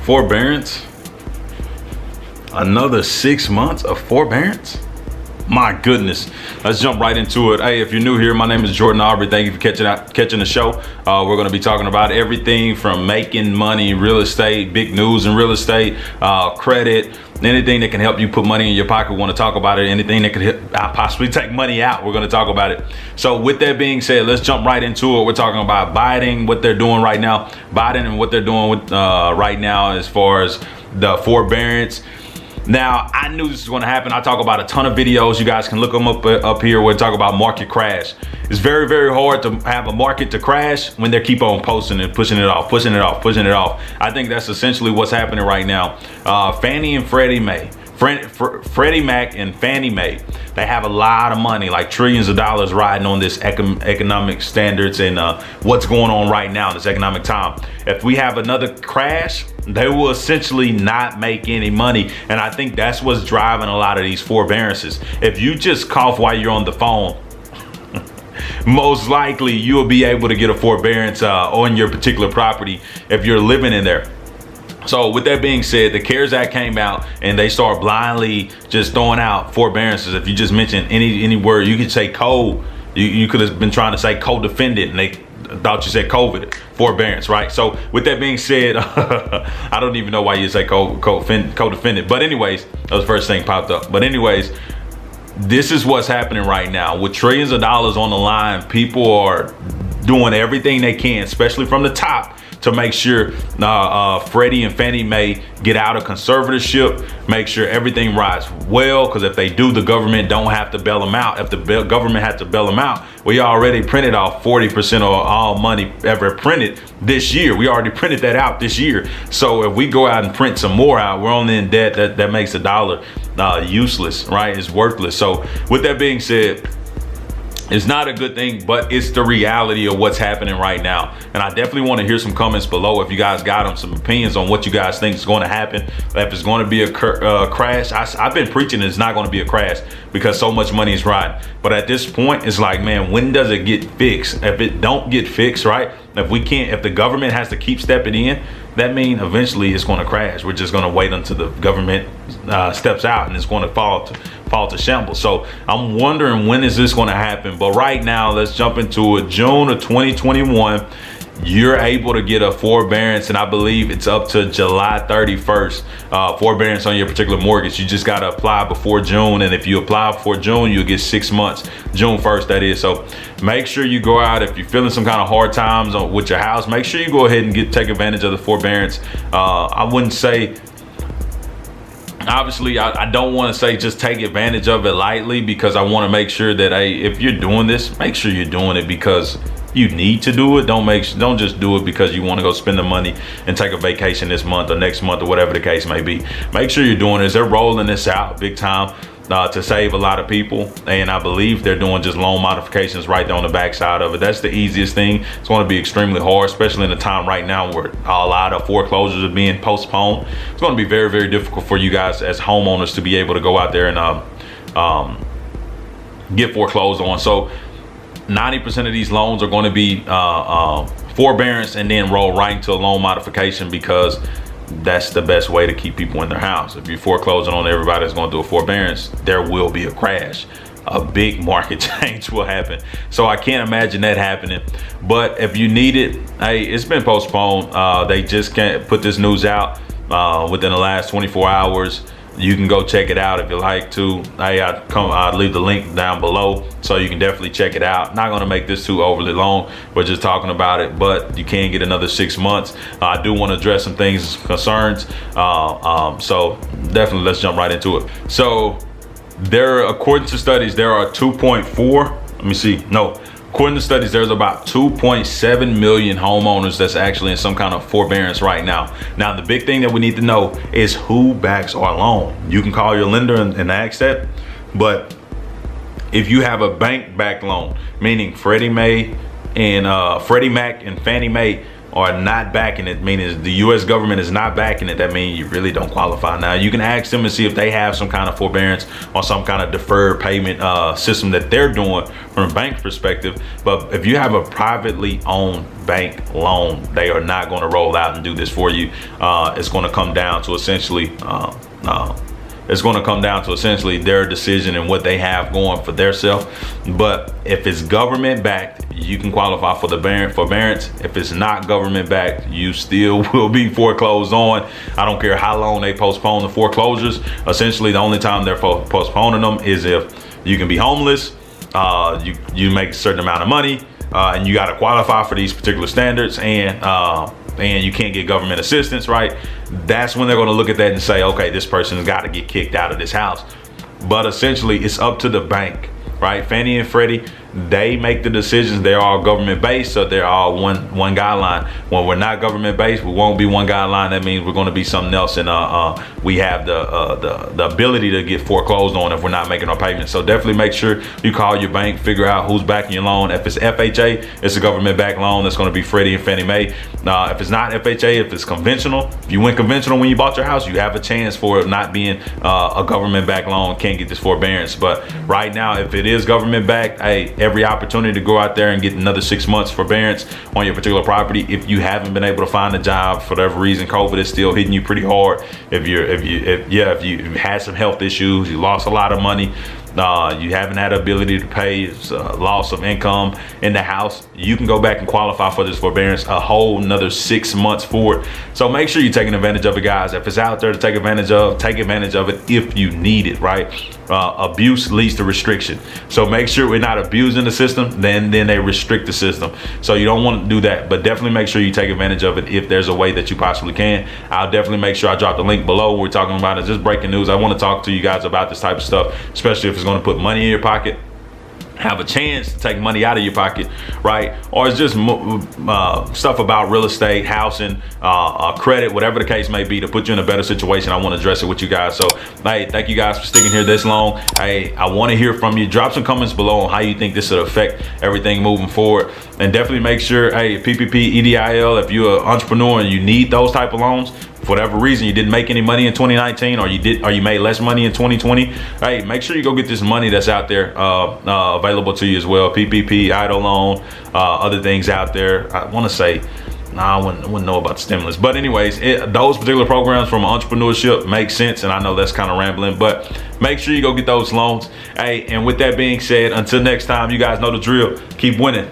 Forbearance? Another 6 months of forbearance? My goodness. Let's jump right into it. Hey, if you're new here, my name is Jordan Aubrey. Thank you for catching the show. We're going to be talking about everything from making money, real estate, big news in real estate, credit, anything that can help you put money in your pocket. We want to talk about it. Anything that could possibly take money out, we're going to talk about it. So with that being said, let's jump right into it. We're talking about Biden, what they're doing right now. Biden and what they're doing with right now as far as the forbearance. Now, I knew this was going to happen. I talk about a ton of videos. You guys can look them up here. We'll talk about market crash. It's very, very hard to have a market to crash when they keep on posting and pushing it off. I think that's essentially what's happening right now. Fannie and Freddie Mae. Freddie Mac and Fannie Mae, they have a lot of money, like trillions of dollars riding on this economic standards and what's going on right now in this economic time. If we have another crash, they will essentially not make any money. And I think that's what's driving a lot of these forbearances. If you just cough while you're on the phone, most likely you'll be able to get a forbearance on your particular property if you're living in there. So with that being said, the CARES Act came out and they start blindly just throwing out forbearances. If you just mention any word, you could say code. You could have been trying to say co-defendant and they thought you said COVID, forbearance, right? So with that being said, I don't even know why you say co-defendant. But anyways, that was the first thing popped up. But anyways, this is what's happening right now. With trillions of dollars on the line, people are doing everything they can, especially from the top, to make sure Freddie and Fannie Mae get out of conservatorship, make sure everything rides well, because if they do, the government don't have to bail them out. If the government had to bail them out, we already printed off 40% of all money ever printed this year. We already printed that out this year. So if we go out and print some more out, we're only in debt. That makes a dollar useless, right? It's worthless. So with that being said, it's not a good thing, but it's the reality of what's happening right now. And I definitely want to hear some comments below if you guys got them, some opinions on what you guys think is going to happen. If it's going to be a crash, I've been preaching it's not going to be a crash because so much money is riding. But at this point, it's like, man, when does it get fixed? If it don't get fixed, right? If the government has to keep stepping in, that means eventually it's going to crash. We're just going to wait until the government steps out and it's going to fall to shambles. So I'm wondering, when is this going to happen? But right now, let's jump into it. June of 2021, you're able to get a forbearance, and I believe it's up to July 31st, forbearance on your particular mortgage. You just got to apply before June, and if you apply before June, you'll get 6 months, June 1st, that is. So make sure you go out. If you're feeling some kind of hard times with your house, make sure you go ahead and take advantage of the forbearance. I wouldn't say, obviously, I don't want to say just take advantage of it lightly, because I want to make sure that, hey, if you're doing this, make sure you're doing it because you need to do it. Don't just do it because you want to go spend the money and take a vacation this month or next month or whatever the case may be. Make sure you're doing this. They're rolling this out big time to save a lot of people, and I believe they're doing just loan modifications right there on the backside of it. That's the easiest thing. It's going to be extremely hard, especially in the time right now where a lot of foreclosures are being postponed. It's going to be very, very difficult for you guys as homeowners to be able to go out there and get foreclosed on. So 90% of these loans are going to be forbearance and then roll right into a loan modification, because that's the best way to keep people in their house. If you're foreclosing on everybody that's going to do a forbearance, there will be a crash. A big market change will happen. So I can't imagine that happening. But if you need it, hey, it's been postponed. They just can't put this news out within the last 24 hours. You can go check it out if you like to. Hey, I'll leave the link down below so you can definitely check it out. Not going to make this too overly long. We're just talking about it, but you can get another 6 months. I do want to address some things, concerns. So definitely let's jump right into it. So according to studies, there are 2.4. Let me see. No. According to studies, there's about 2.7 million homeowners that's actually in some kind of forbearance right now. Now, the big thing that we need to know is who backs our loan. You can call your lender and ask that, but if you have a bank-backed loan, meaning Freddie Mac and Fannie Mae are not backing it, meaning the U.S. government is not backing it, that means you really don't qualify. Now, you can ask them and see if they have some kind of forbearance or some kind of deferred payment system that they're doing from a bank perspective. But if you have a privately owned bank loan, they are not going to roll out and do this for you. It's going to come down to essentially their decision and what they have going for their self. But if it's government backed, you can qualify for the forbearance. If it's not government backed, you still will be foreclosed on. I don't care how long they postpone the foreclosures. Essentially, the only time they're postponing them is if you can be homeless, you make a certain amount of money, and you got to qualify for these particular standards, and you can't get government assistance, right? That's when they're going to look at that and say, okay, this person's got to get kicked out of this house. But essentially, it's up to the bank, right? Fannie and Freddie, they make the decisions. They're all government based, so they're all one guideline. When we're not government based, we won't be one guideline. That means we're going to be something else, and we have the ability to get foreclosed on if we're not making our payments. So definitely make sure you call your bank, figure out who's backing your loan. If it's FHA, it's a government backed loan. That's going to be Freddie and Fannie Mae. If it's not FHA, if it's conventional, if you went conventional when you bought your house, you have a chance for it not being a government backed loan. Can't get this forbearance. But right now, if it is government backed, hey, every opportunity to go out there and get another 6 months forbearance on your particular property. If you haven't been able to find a job for whatever reason, COVID is still hitting you pretty hard. If you had some health issues, you lost a lot of money, you haven't had the ability to pay, loss of income in the house, you can go back and qualify for this forbearance a whole another 6 months forward. So make sure you're taking advantage of it, guys. If it's out there to take advantage of it if you need it, right? Abuse leads to restriction. So make sure we're not abusing the system, then they restrict the system. So you don't want to do that, but definitely make sure you take advantage of it if there's a way that you possibly can. I'll definitely make sure I drop the link below. We're talking about it, just breaking news. I want to talk to you guys about this type of stuff, especially if it's going to put money in your pocket, have a chance to take money out of your pocket, right? Or it's just stuff about real estate, housing, credit, whatever the case may be, to put you in a better situation. I want to address it with you guys. So, hey, thank you guys for sticking here this long. Hey, I want to hear from you. Drop some comments below on how you think this would affect everything moving forward. And definitely make sure, hey, PPP, EDIL, if you're an entrepreneur and you need those type of loans, for whatever reason you didn't make any money in 2019, or you made less money in 2020, hey, make sure you go get this money that's out there available to you as well. PPP, idle loan, other things out there. I want to say, I wouldn't know about the stimulus, but anyways, those particular programs from entrepreneurship make sense, and I know that's kind of rambling, but make sure you go get those loans. Hey, and with that being said, until next time, you guys know the drill. Keep winning.